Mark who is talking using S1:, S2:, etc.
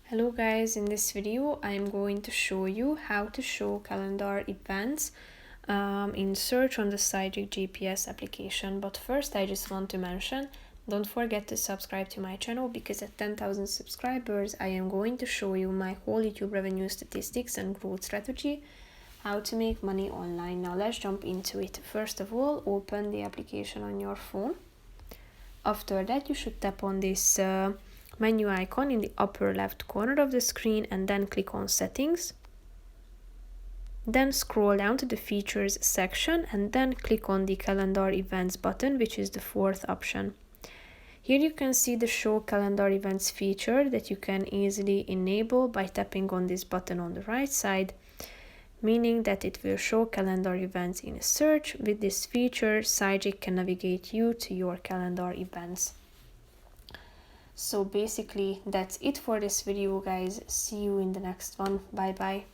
S1: Hello guys, in this video I'm going to show you how to show calendar events in search on the Cytric GPS application. But first I just want to mention, don't forget to subscribe to my channel because at 10,000 subscribers I am going to show you my whole YouTube revenue statistics and growth strategy, how to make money online. Now let's jump into it. First of all, open the application on your phone. After that you should tap on this menu icon in the upper left corner of the screen and then click on settings. Then scroll down to the features section and then click on the calendar events button, which is the fourth option. Here you can see the show calendar events feature that you can easily enable by tapping on this button on the right side, meaning that it will show calendar events in a search. With this feature, Cytric can navigate you to your calendar events. So basically that's it for this video guys. See you in the next one. Bye bye.